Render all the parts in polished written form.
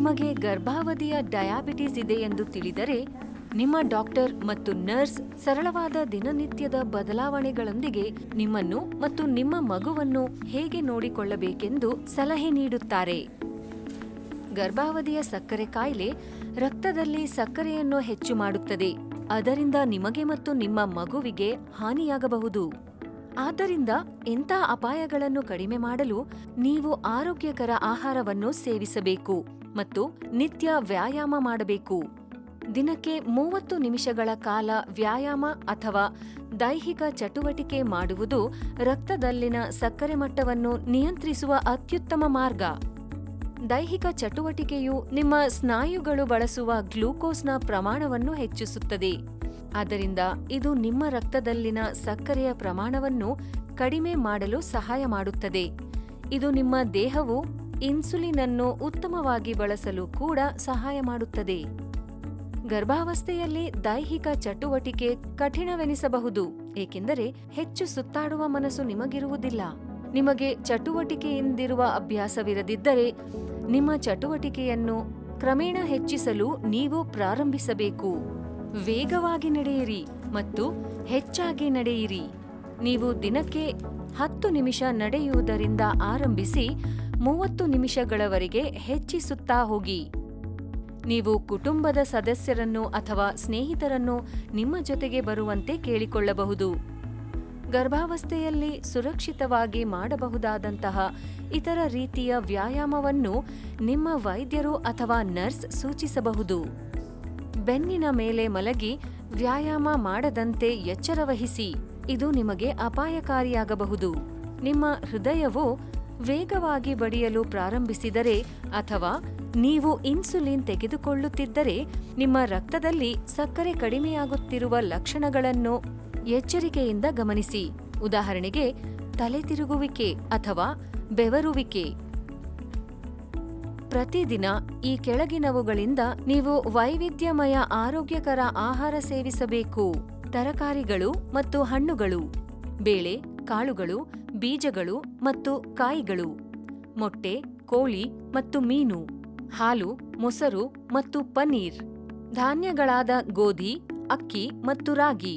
ನಿಮಗೆ ಗರ್ಭಾವಧಿಯ ಡಯಾಬಿಟಿಸ್ ಇದೆ ಎಂದು ತಿಳಿದರೆ ನಿಮ್ಮ ಡಾಕ್ಟರ್ ಮತ್ತು ನರ್ಸ್ ಸರಳವಾದ ದಿನನಿತ್ಯದ ಬದಲಾವಣೆಗಳೊಂದಿಗೆ ನಿಮ್ಮನ್ನು ಮತ್ತು ನಿಮ್ಮ ಮಗುವನ್ನು ಹೇಗೆ ನೋಡಿಕೊಳ್ಳಬೇಕೆಂದು ಸಲಹೆ ನೀಡುತ್ತಾರೆ. ಗರ್ಭಾವಧಿಯ ಸಕ್ಕರೆ ಕಾಯಿಲೆ ರಕ್ತದಲ್ಲಿ ಸಕ್ಕರೆಯನ್ನು ಹೆಚ್ಚು ಮಾಡುತ್ತದೆ. ಅದರಿಂದ ನಿಮಗೆ ಮತ್ತು ನಿಮ್ಮ ಮಗುವಿಗೆ ಹಾನಿಯಾಗಬಹುದು. ಆದ್ದರಿಂದ ಇಂಥ ಅಪಾಯಗಳನ್ನು ಕಡಿಮೆ ಮಾಡಲು ನೀವು ಆರೋಗ್ಯಕರ ಆಹಾರವನ್ನು ಸೇವಿಸಬೇಕು ಮತ್ತು ನಿತ್ಯ ವ್ಯಾಯಾಮ ಮಾಡಬೇಕು. ದಿನಕ್ಕೆ 30 ನಿಮಿಷಗಳ ಕಾಲ ವ್ಯಾಯಾಮ ಅಥವಾ ದೈಹಿಕ ಚಟುವಟಿಕೆ ಮಾಡುವುದು ರಕ್ತದಲ್ಲಿನ ಸಕ್ಕರೆ ಮಟ್ಟವನ್ನು ನಿಯಂತ್ರಿಸುವ ಅತ್ಯುತ್ತಮ ಮಾರ್ಗ. ದೈಹಿಕ ಚಟುವಟಿಕೆಯು ನಿಮ್ಮ ಸ್ನಾಯುಗಳು ಬಳಸುವ ಗ್ಲೂಕೋಸ್ನ ಪ್ರಮಾಣವನ್ನು ಹೆಚ್ಚಿಸುತ್ತದೆ. ಆದ್ದರಿಂದ ಇದು ನಿಮ್ಮ ರಕ್ತದಲ್ಲಿನ ಸಕ್ಕರೆಯ ಪ್ರಮಾಣವನ್ನು ಕಡಿಮೆ ಮಾಡಲು ಸಹಾಯ ಮಾಡುತ್ತದೆ. ಇದು ನಿಮ್ಮ ದೇಹವು ಇನ್ಸುಲಿನ್ ಅನ್ನು ಉತ್ತಮವಾಗಿ ಬಳಸಲು ಕೂಡ ಸಹಾಯ ಮಾಡುತ್ತದೆ. ಗರ್ಭಾವಸ್ಥೆಯಲ್ಲಿ ದೈಹಿಕ ಚಟುವಟಿಕೆ ಕಠಿಣವೆನಿಸಬಹುದು, ಏಕೆಂದರೆ ಹೆಚ್ಚು ಸುತ್ತಾಡುವ ಮನಸ್ಸು ನಿಮಗಿರುವುದಿಲ್ಲ. ನಿಮಗೆ ಚಟುವಟಿಕೆಯಿಂದಿರುವ ಅಭ್ಯಾಸವಿರದಿದ್ದರೆ ನಿಮ್ಮ ಚಟುವಟಿಕೆಯನ್ನು ಕ್ರಮೇಣ ಹೆಚ್ಚಿಸಲು ನೀವು ಪ್ರಾರಂಭಿಸಬೇಕು. ವೇಗವಾಗಿ ನಡೆಯಿರಿ ಮತ್ತು ಹೆಚ್ಚಾಗಿ ನಡೆಯಿರಿ. ನೀವು ದಿನಕ್ಕೆ 10 ನಿಮಿಷ ನಡೆಯುವುದರಿಂದ ಆರಂಭಿಸಿ 30 ನಿಮಿಷಗಳವರೆಗೆ ಹೆಚ್ಚಿಸುತ್ತಾ ಹೋಗಿ. ನೀವು ಕುಟುಂಬದ ಸದಸ್ಯರನ್ನು ಅಥವಾ ಸ್ನೇಹಿತರನ್ನು ನಿಮ್ಮ ಜೊತೆಗೆ ಬರುವಂತೆ ಕೇಳಿಕೊಳ್ಳಬಹುದು. ಗರ್ಭಾವಸ್ಥೆಯಲ್ಲಿ ಸುರಕ್ಷಿತವಾಗಿ ಮಾಡಬಹುದಾದಂತಹ ಇತರ ರೀತಿಯ ವ್ಯಾಯಾಮವನ್ನು ನಿಮ್ಮ ವೈದ್ಯರು ಅಥವಾ ನರ್ಸ್ ಸೂಚಿಸಬಹುದು. ಬೆನ್ನಿನ ಮೇಲೆ ಮಲಗಿ ವ್ಯಾಯಾಮ ಮಾಡದಂತೆ ಎಚ್ಚರವಹಿಸಿ. ಇದು ನಿಮಗೆ ಅಪಾಯಕಾರಿಯಾಗಬಹುದು. ನಿಮ್ಮ ಹೃದಯವು ವೇಗವಾಗಿ ಬಡಿಯಲು ಪ್ರಾರಂಭಿಸಿದರೆ ಅಥವಾ ನೀವು ಇನ್ಸುಲಿನ್ ತೆಗೆದುಕೊಳ್ಳುತ್ತಿದ್ದರೆ ನಿಮ್ಮ ರಕ್ತದಲ್ಲಿ ಸಕ್ಕರೆ ಕಡಿಮೆಯಾಗುತ್ತಿರುವ ಲಕ್ಷಣಗಳನ್ನು ಎಚ್ಚರಿಕೆಯಿಂದ ಗಮನಿಸಿ. ಉದಾಹರಣೆಗೆ ತಲೆ ತಿರುಗುವಿಕೆ ಅಥವಾ ಬೆವರುವಿಕೆ. ಪ್ರತಿದಿನ ಈ ಕೆಳಗಿನವುಗಳಿಂದ ನೀವು ವೈವಿಧ್ಯಮಯ ಆರೋಗ್ಯಕರ ಆಹಾರ ಸೇವಿಸಬೇಕು. ತರಕಾರಿಗಳು ಮತ್ತು ಹಣ್ಣುಗಳು, ಬೇಳೆ, ಕಾಳುಗಳು, ಬೀಜಗಳು ಮತ್ತು ಕಾಯಿಗಳು, ಮೊಟ್ಟೆ, ಕೋಳಿ ಮತ್ತು ಮೀನು, ಹಾಲು, ಮೊಸರು ಮತ್ತು ಪನ್ನೀರ್, ಧಾನ್ಯಗಳಾದ ಗೋಧಿ, ಅಕ್ಕಿ ಮತ್ತು ರಾಗಿ.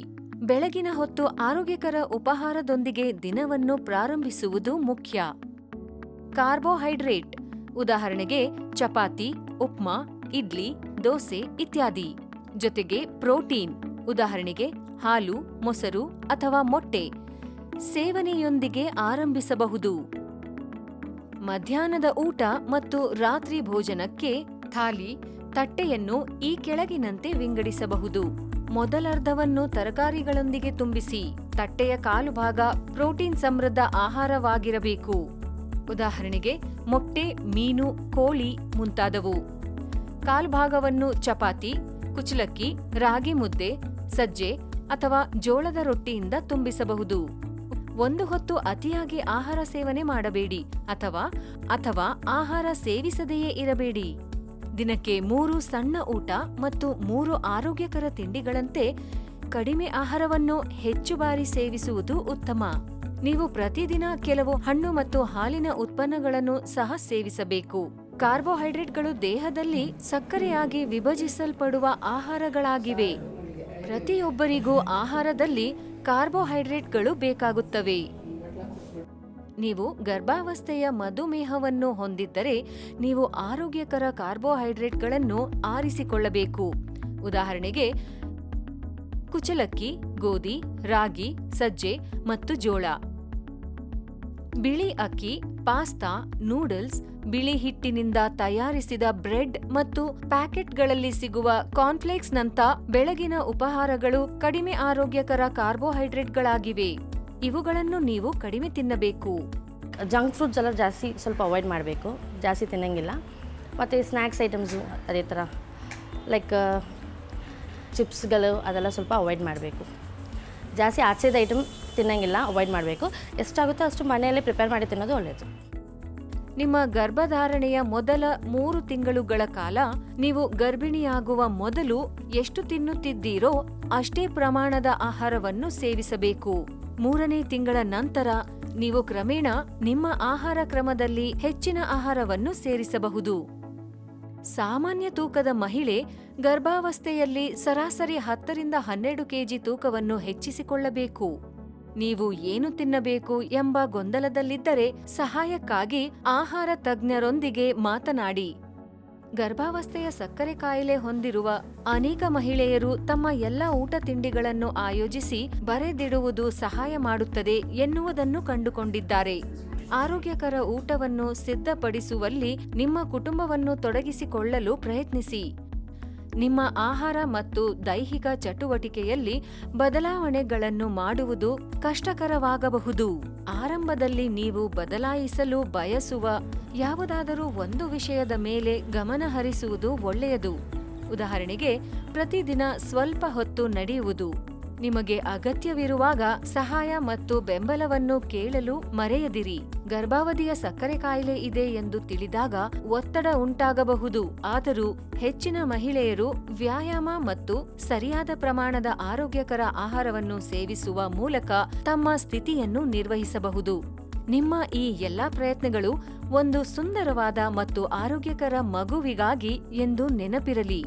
ಬೆಳಗಿನ ಹೊತ್ತು ಆರೋಗ್ಯಕರ ಉಪಹಾರದೊಂದಿಗೆ ದಿನವನ್ನು ಪ್ರಾರಂಭಿಸುವುದು ಮುಖ್ಯ. ಕಾರ್ಬೋಹೈಡ್ರೇಟ್, ಉದಾಹರಣೆಗೆ ಚಪಾತಿ, ಉಪ್ಮಾ, ಇಡ್ಲಿ, ದೋಸೆ ಇತ್ಯಾದಿ. ಜೊತೆಗೆ ಪ್ರೋಟೀನ್, ಉದಾಹರಣೆಗೆ ಹಾಲು, ಮೊಸರು ಅಥವಾ ಮೊಟ್ಟೆ ಸೇವನೆಯೊಂದಿಗೆ ಆರಂಭಿಸಬಹುದು. ಮಧ್ಯಾಹ್ನದ ಊಟ ಮತ್ತು ರಾತ್ರಿ ಭೋಜನಕ್ಕೆ ಥಾಲಿ, ತಟ್ಟೆಯನ್ನು ಈ ಕೆಳಗಿನಂತೆ ವಿಂಗಡಿಸಬಹುದು. ಮೊದಲರ್ಧವನ್ನು ತರಕಾರಿಗಳೊಂದಿಗೆ ತುಂಬಿಸಿ. ತಟ್ಟೆಯ ಕಾಲು ಭಾಗ ಪ್ರೋಟೀನ್ ಸಮೃದ್ಧ ಆಹಾರವಾಗಿರಬೇಕು. ಉದಾಹರಣೆಗೆ ಮೊಟ್ಟೆ, ಮೀನು, ಕೋಳಿ ಮುಂತಾದವು. ಕಾಲ್ಭಾಗವನ್ನು ಚಪಾತಿ, ಕುಚ್ಚಲಕ್ಕಿ, ರಾಗಿ ಮುದ್ದೆ, ಸಜ್ಜೆ ಅಥವಾ ಜೋಳದ ರೊಟ್ಟಿಯಿಂದ ತುಂಬಿಸಬಹುದು. ಒಂದು ಹೊತ್ತು ಅತಿಯಾಗಿ ಆಹಾರ ಸೇವನೆ ಮಾಡಬೇಡಿ ಅಥವಾ ಆಹಾರ ಸೇವಿಸದೆಯೇ ಇರಬೇಡಿ. ದಿನಕ್ಕೆ 3 ಸಣ್ಣ ಊಟ ಮತ್ತು 3 ಆರೋಗ್ಯಕರ ತಿಂಡಿಗಳಂತೆ ಕಡಿಮೆ ಆಹಾರವನ್ನು ಹೆಚ್ಚು ಬಾರಿ ಸೇವಿಸುವುದು ಉತ್ತಮ. ನೀವು ಪ್ರತಿದಿನ ಕೆಲವು ಹಣ್ಣು ಮತ್ತು ಹಾಲಿನ ಉತ್ಪನ್ನಗಳನ್ನು ಸಹ ಸೇವಿಸಬೇಕು. ಕಾರ್ಬೋಹೈಡ್ರೇಟ್ಗಳು ದೇಹದಲ್ಲಿ ಸಕ್ಕರೆಯಾಗಿ ವಿಭಜಿಸಲ್ಪಡುವ ಆಹಾರಗಳಾಗಿವೆ. ಪ್ರತಿಯೊಬ್ಬರಿಗೂ ಆಹಾರದಲ್ಲಿ ಕಾರ್ಬೋಹೈಡ್ರೇಟ್ಗಳು ಬೇಕಾಗುತ್ತವೆ. ನೀವು ಗರ್ಭಾವಸ್ಥೆಯ ಮಧುಮೇಹವನ್ನು ಹೊಂದಿದ್ದರೆ ನೀವು ಆರೋಗ್ಯಕರ ಕಾರ್ಬೋಹೈಡ್ರೇಟ್ಗಳನ್ನು ಆರಿಸಿಕೊಳ್ಳಬೇಕು. ಉದಾಹರಣೆಗೆ ಕುಚ್ಚಲಕ್ಕಿ, ಗೋಧಿ, ರಾಗಿ, ಸಜ್ಜೆ ಮತ್ತು ಜೋಳ. ಬಿಳಿ ಅಕ್ಕಿ, ಪಾಸ್ತಾ, ನೂಡಲ್ಸ್, ಬಿಳಿ ಹಿಟ್ಟಿನಿಂದ ತಯಾರಿಸಿದ ಬ್ರೆಡ್ ಮತ್ತು ಪ್ಯಾಕೆಟ್ಗಳಲ್ಲಿ ಸಿಗುವ ಕಾರ್ನ್ಫ್ಲೇಕ್ಸ್ನಂಥ ಬೆಳಗಿನ ಉಪಹಾರಗಳು ಕಡಿಮೆ ಆರೋಗ್ಯಕರ ಕಾರ್ಬೋಹೈಡ್ರೇಟ್ಗಳಾಗಿವೆ. ಇವುಗಳನ್ನು ನೀವು ಕಡಿಮೆ ತಿನ್ನಬೇಕು. ಜಂಕ್ ಫ್ರೂಟ್ಸ್ ಎಲ್ಲ ಸ್ವಲ್ಪ ಅವಾಯ್ಡ್ ಮಾಡಬೇಕು, ಜಾಸ್ತಿ ತಿನ್ನಂಗಿಲ್ಲ. ಮತ್ತು ಸ್ನ್ಯಾಕ್ಸ್ ಐಟಮ್ಸು ಅದೇ ಥರ ಲೈಕ್ ಚಿಪ್ಸ್ಗಳು ಅದೆಲ್ಲ ಸ್ವಲ್ಪ ಅವಾಯ್ಡ್ ಮಾಡಬೇಕು. ಜಾಸ್ತಿ ಆಚೆದ ಐಟಮ್ ತಿನ್ನಂಗಿಲ್ಲ, ಅವಾಯ್ಡ್ ಮಾಡಬೇಕು. ಎಷ್ಟಾಗುತ್ತೋ ಅಷ್ಟು ಮನೆಯಲ್ಲೇ ಪ್ರಿಪೇರ್ ಮಾಡಿ ತಿನ್ನೋದು ಒಳ್ಳೆಯದು. ನಿಮ್ಮ ಗರ್ಭಧಾರಣೆಯ ಮೊದಲ 3 ತಿಂಗಳುಗಳ ಕಾಲ ನೀವು ಗರ್ಭಿಣಿಯಾಗುವ ಮೊದಲು ಎಷ್ಟು ತಿನ್ನುತ್ತಿದ್ದೀರೋ ಅಷ್ಟೇ ಪ್ರಮಾಣದ ಆಹಾರವನ್ನು ಸೇವಿಸಬೇಕು. 3ನೇ ತಿಂಗಳ ನಂತರ ನೀವು ಕ್ರಮೇಣ ನಿಮ್ಮ ಆಹಾರ ಕ್ರಮದಲ್ಲಿ ಹೆಚ್ಚಿನ ಆಹಾರವನ್ನು ಸೇರಿಸಬಹುದು. ಸಾಮಾನ್ಯ ತೂಕದ ಮಹಿಳೆ ಗರ್ಭಾವಸ್ಥೆಯಲ್ಲಿ ಸರಾಸರಿ 10ರಿಂದ 12 ಕೆಜಿ ತೂಕವನ್ನು ಹೆಚ್ಚಿಸಿಕೊಳ್ಳಬೇಕು. ನೀವು ಏನು ತಿನ್ನಬೇಕು ಎಂಬ ಗೊಂದಲದಲ್ಲಿದ್ದರೆ ಸಹಾಯಕ್ಕಾಗಿ ಆಹಾರ ತಜ್ಞರೊಂದಿಗೆ ಮಾತನಾಡಿ. ಗರ್ಭಾವಸ್ಥೆಯ ಸಕ್ಕರೆ ಕಾಯಿಲೆ ಹೊಂದಿರುವ ಅನೇಕ ಮಹಿಳೆಯರು ತಮ್ಮ ಎಲ್ಲ ಊಟ ತಿಂಡಿಗಳನ್ನು ಆಯೋಜಿಸಿ ಬರೆದಿಡುವುದು ಸಹಾಯ ಮಾಡುತ್ತದೆ ಎನ್ನುವುದನ್ನು ಕಂಡುಕೊಂಡಿದ್ದಾರೆ. ಆರೋಗ್ಯಕರ ಊಟವನ್ನು ಸಿದ್ಧಪಡಿಸುವಲ್ಲಿ ನಿಮ್ಮ ಕುಟುಂಬವನ್ನು ತೊಡಗಿಸಿಕೊಳ್ಳಲು ಪ್ರಯತ್ನಿಸಿ. ನಿಮ್ಮ ಆಹಾರ ಮತ್ತು ದೈಹಿಕ ಚಟುವಟಿಕೆಯಲ್ಲಿ ಬದಲಾವಣೆಗಳನ್ನು ಮಾಡುವುದು ಕಷ್ಟಕರವಾಗಬಹುದು. ಆರಂಭದಲ್ಲಿ ನೀವು ಬದಲಾಯಿಸಲು ಬಯಸುವ ಯಾವುದಾದರೂ ಒಂದು ವಿಷಯದ ಮೇಲೆ ಗಮನ ಹರಿಸುವುದು ಒಳ್ಳೆಯದು. ಉದಾಹರಣೆಗೆ, ಪ್ರತಿದಿನ ಸ್ವಲ್ಪ ಹೊತ್ತು ನಡೆಯುವುದು. ನಿಮಗೆ ಅಗತ್ಯವಿರುವಾಗ ಸಹಾಯ ಮತ್ತು ಬೆಂಬಲವನ್ನು ಕೇಳಲು ಮರೆಯದಿರಿ. ಗರ್ಭಾವಧಿಯ ಸಕ್ಕರೆ ಕಾಯಿಲೆ ಇದೆ ಎಂದು ತಿಳಿದಾಗ ಒತ್ತಡ ಉಂಟಾಗಬಹುದು. ಆದರೂ ಹೆಚ್ಚಿನ ಮಹಿಳೆಯರು ವ್ಯಾಯಾಮ ಮತ್ತು ಸರಿಯಾದ ಪ್ರಮಾಣದ ಆರೋಗ್ಯಕರ ಆಹಾರವನ್ನು ಸೇವಿಸುವ ಮೂಲಕ ತಮ್ಮ ಸ್ಥಿತಿಯನ್ನು ನಿರ್ವಹಿಸಬಹುದು. ನಿಮ್ಮ ಈ ಎಲ್ಲಾ ಪ್ರಯತ್ನಗಳು ಒಂದು ಸುಂದರವಾದ ಮತ್ತು ಆರೋಗ್ಯಕರ ಮಗುವಿಗಾಗಿ ಎಂದು ನೆನಪಿರಲಿ.